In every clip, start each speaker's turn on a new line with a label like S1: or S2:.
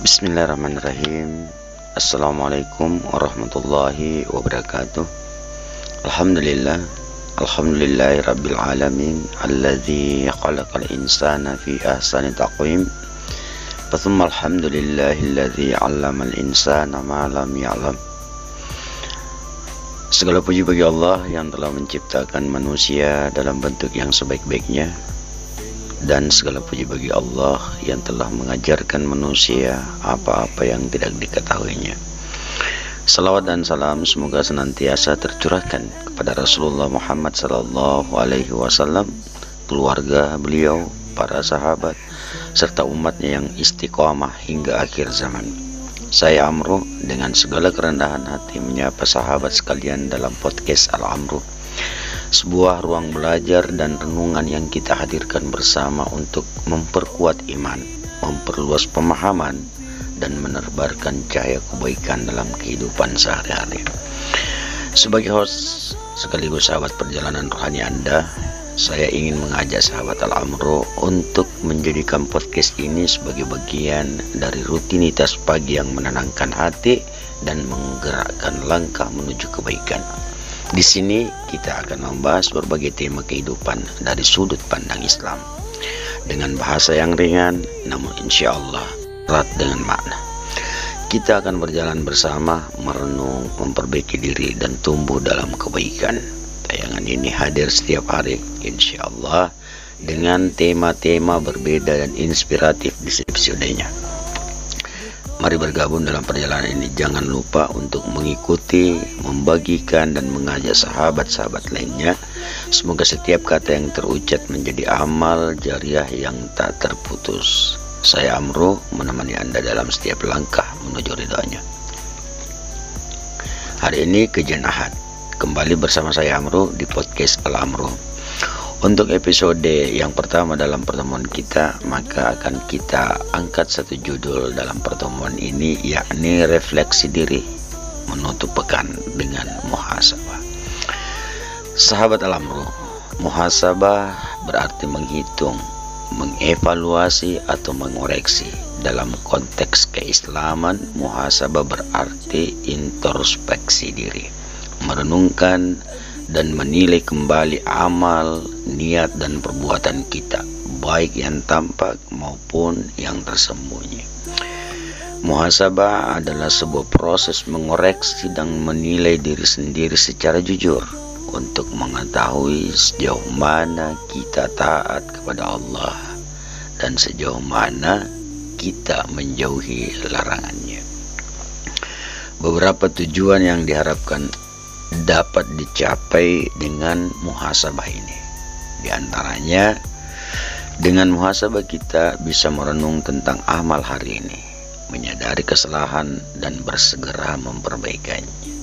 S1: Bismillahirrahmanirrahim. Assalamualaikum warahmatullahi wabarakatuh. Alhamdulillahi rabbil alamin, alladzi khalaqal insana fi ahsani taqwim. Thumma alhamdulillahilladzi 'allamal insana ma lam ya'lam. Segala puji bagi Allah yang telah menciptakan manusia dalam bentuk yang sebaik-baiknya, dan segala puji bagi Allah yang telah mengajarkan manusia apa-apa yang tidak diketahuinya. Salawat dan salam semoga senantiasa tercurahkan kepada Rasulullah Muhammad SAW, keluarga beliau, para sahabat, serta umatnya yang istiqomah hingga akhir zaman. Saya Amru dengan segala kerendahan hati menyapa sahabat sekalian dalam podcast Al-Amru, sebuah ruang belajar dan renungan yang kita hadirkan bersama untuk memperkuat iman, memperluas pemahaman, dan menebarkan cahaya kebaikan dalam kehidupan sehari-hari. Sebagai host sekaligus sahabat perjalanan rohani Anda, saya ingin mengajak sahabat Al-Amru untuk menjadikan podcast ini sebagai bagian dari rutinitas pagi yang menenangkan hati dan menggerakkan langkah menuju kebaikan. Di sini kita akan membahas berbagai tema kehidupan dari sudut pandang Islam dengan bahasa yang ringan, namun insya Allah erat dengan makna. Kita akan berjalan bersama, merenung, memperbaiki diri, dan tumbuh dalam kebaikan. Tayangan ini hadir setiap hari, insya Allah, dengan tema-tema berbeda dan inspiratif di episodenya. Mari bergabung dalam perjalanan ini. Jangan lupa untuk mengikuti, membagikan, dan mengajak sahabat-sahabat lainnya. Semoga setiap kata yang terucap menjadi amal jariah yang tak terputus. Saya Amru menemani Anda dalam setiap langkah menuju ridhonya. Hari ini Kejian Ahad. Kembali bersama saya Amru di podcast Al-Amru. Untuk episode yang pertama dalam pertemuan kita, maka akan kita angkat satu judul dalam pertemuan ini, yakni refleksi diri menutup pekan dengan muhasabah. Sahabat Al-Amru, muhasabah berarti menghitung, mengevaluasi atau mengoreksi. Dalam konteks keislaman, muhasabah berarti introspeksi diri, merenungkan dan menilai kembali amal, niat, dan perbuatan kita, baik yang tampak maupun yang tersembunyi. Muhasabah adalah sebuah proses mengoreksi dan menilai diri sendiri secara jujur untuk mengetahui sejauh mana kita taat kepada Allah dan sejauh mana kita menjauhi larangannya. Beberapa tujuan yang diharapkan dapat dicapai dengan muhasabah ini. Di antaranya, dengan muhasabah kita bisa merenung tentang amal hari ini, menyadari kesalahan dan bersegera memperbaikinya.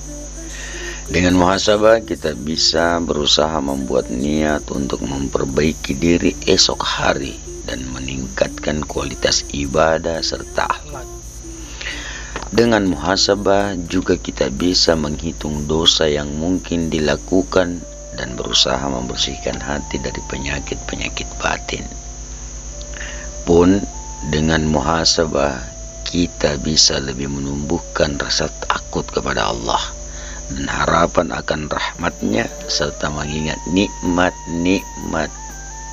S1: Dengan muhasabah kita bisa berusaha membuat niat untuk memperbaiki diri esok hari dan meningkatkan kualitas ibadah serta akhlak. Dengan muhasabah juga kita bisa menghitung dosa yang mungkin dilakukan dan berusaha membersihkan hati dari penyakit-penyakit batin. Pun dengan muhasabah kita bisa lebih menumbuhkan rasa takut kepada Allah dan harapan akan rahmatnya, serta mengingat nikmat-nikmat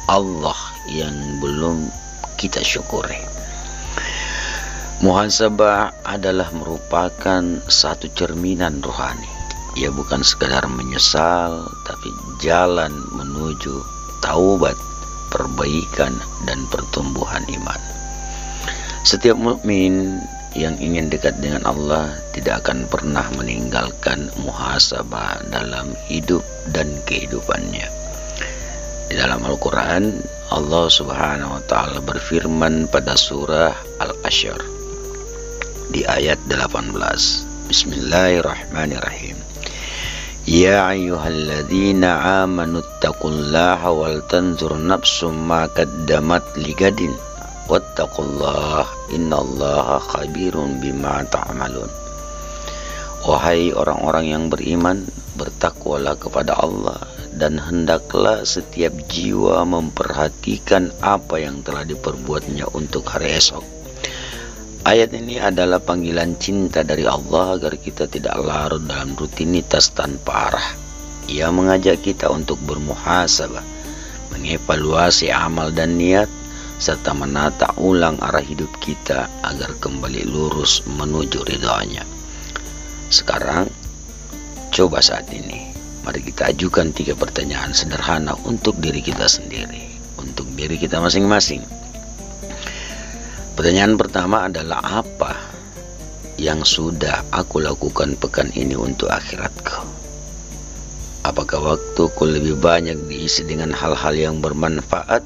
S1: Allah yang belum kita syukuri. Muhasabah adalah merupakan satu cerminan rohani. Ia bukan sekadar menyesal, tapi jalan menuju taubat, perbaikan, dan pertumbuhan iman. Setiap mukmin yang ingin dekat dengan Allah tidak akan pernah meninggalkan muhasabah dalam hidup dan kehidupannya. Di dalam Al-Quran, Allah Subhanahu wa Ta'ala berfirman pada surah Al-Ashr di ayat 18. Bismillahirrahmanirrahim. Ya ayyuhalladzina amanu taqullaha wal tanzur nafsum ma qaddamat ligadin wattaqullaha innallaha khabirun bima ta'malun. Wahai orang-orang yang beriman, bertakwalah kepada Allah dan hendaklah setiap jiwa memperhatikan apa yang telah diperbuatnya untuk hari esok. Ayat ini adalah panggilan cinta dari Allah agar kita tidak larut dalam rutinitas tanpa arah. Ia mengajak kita untuk bermuhasabah, mengevaluasi amal dan niat, serta menata ulang arah hidup kita agar kembali lurus menuju ridha-Nya. Sekarang, coba saat ini, mari kita ajukan 3 pertanyaan sederhana untuk diri kita sendiri, untuk diri kita masing-masing. Pertanyaan pertama adalah, apa yang sudah aku lakukan pekan ini untuk akhiratku? Apakah waktuku lebih banyak diisi dengan hal-hal yang bermanfaat,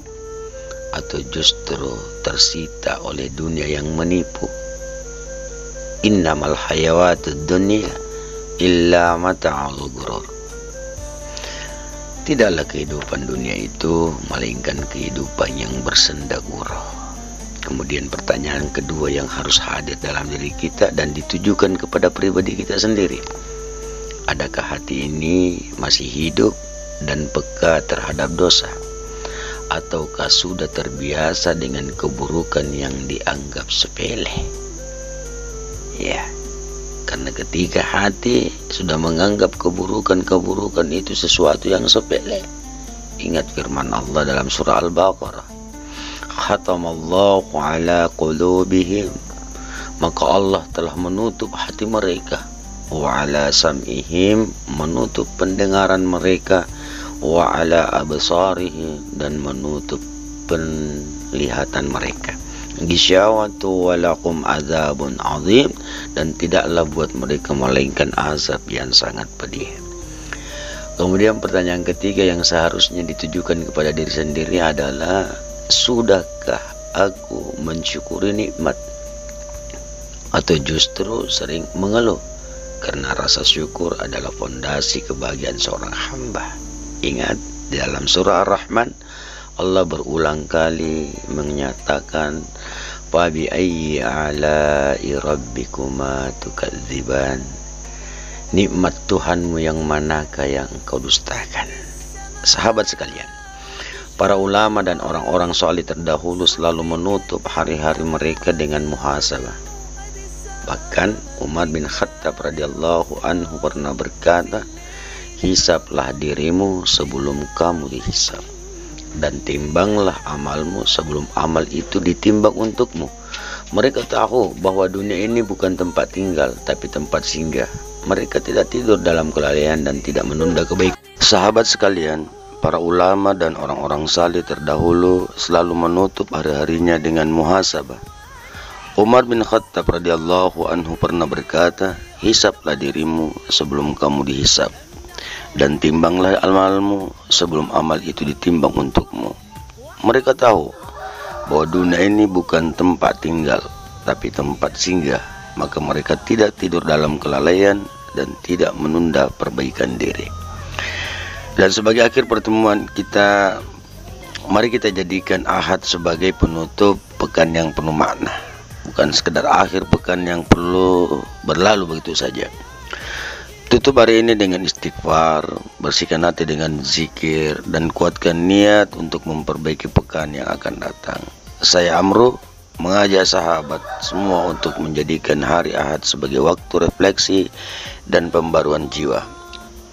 S1: atau justru tersita oleh dunia yang menipu? Innamal hayawatud dunya illa mata'ul ghurur. Tidaklah kehidupan dunia itu melainkan kehidupan yang bersenda gurau. Kemudian pertanyaan kedua yang harus hadir dalam diri kita dan ditujukan kepada pribadi kita sendiri. Adakah hati ini masih hidup dan peka terhadap dosa? Ataukah sudah terbiasa dengan keburukan yang dianggap sepele? Ya, karena ketika hati sudah menganggap keburukan-keburukan itu sesuatu yang sepele, ingat firman Allah dalam surah Al-Baqarah, khatamallahu ala qulubihim, maka Allah telah menutup hati mereka, wa ala sam'ihim, menutup pendengaran mereka, wa ala absarihim, dan menutup penglihatan mereka, gisyawatu walakum azabun azim, dan tidaklah buat mereka melainkan azab yang sangat pedih. Kemudian pertanyaan ketiga yang seharusnya ditujukan kepada diri sendiri adalah, sudahkah aku mensyukuri nikmat, atau justru sering mengeluh? Karena rasa syukur adalah fondasi kebahagiaan seorang hamba. Ingat, di dalam surah Ar-Rahman Allah berulang kali menyatakan, fa bi ayyi ala'i rabbikuma tukadziban, nikmat Tuhanmu yang manakah yang engkau dustakan? Sahabat sekalian, para ulama dan orang-orang saleh terdahulu selalu menutup hari-hari mereka dengan muhasabah. Bahkan Umar bin Khattab radhiyallahu anhu pernah berkata, hisablah dirimu sebelum kamu dihisab, dan timbanglah amalmu sebelum amal itu ditimbang untukmu. Mereka tahu bahwa dunia ini bukan tempat tinggal, tapi tempat singgah. Mereka tidak tidur dalam kelalaian dan tidak menunda kebaikan. Sahabat sekalian, para ulama dan orang-orang saleh terdahulu selalu menutup hari-harinya dengan muhasabah. Umar bin Khattab radhiyallahu anhu pernah berkata, hisablah dirimu sebelum kamu dihisab, dan timbanglah amalmu sebelum amal itu ditimbang untukmu. Mereka tahu bahwa dunia ini bukan tempat tinggal, tapi tempat singgah. Maka mereka tidak tidur dalam kelalaian dan tidak menunda perbaikan diri. Dan sebagai akhir pertemuan kita, mari kita jadikan Ahad sebagai penutup pekan yang penuh makna, bukan sekedar akhir pekan yang perlu berlalu begitu saja. Tutup hari ini dengan istighfar, bersihkan hati dengan zikir, dan kuatkan niat untuk memperbaiki pekan yang akan datang. Saya Amru mengajak sahabat semua untuk menjadikan hari Ahad sebagai waktu refleksi dan pembaruan jiwa.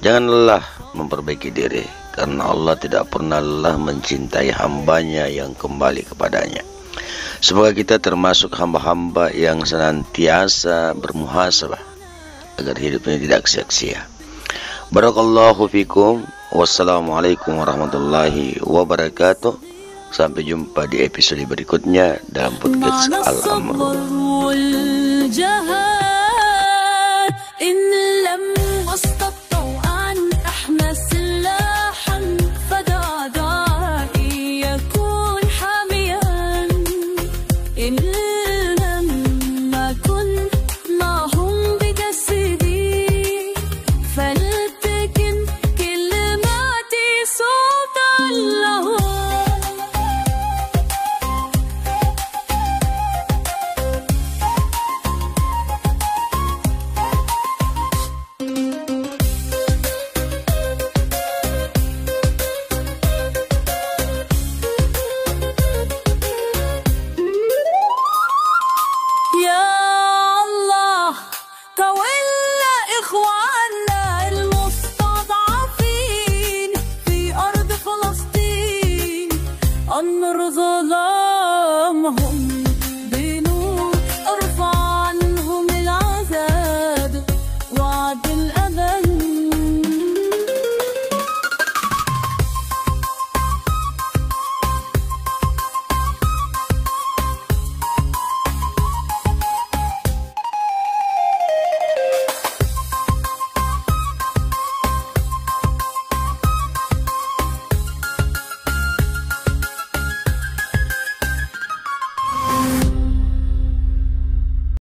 S1: Jangan lelah memperbaiki diri, karena Allah tidak pernah lelah mencintai hambanya yang kembali kepadanya. Semoga kita termasuk hamba-hamba yang senantiasa bermuhasabah agar hidupnya tidak sia-sia. Barakallahu fikum. Wassalamualaikum warahmatullahi wabarakatuh. Sampai jumpa di episode berikutnya dalam podcast Al-Amru.
S2: انظر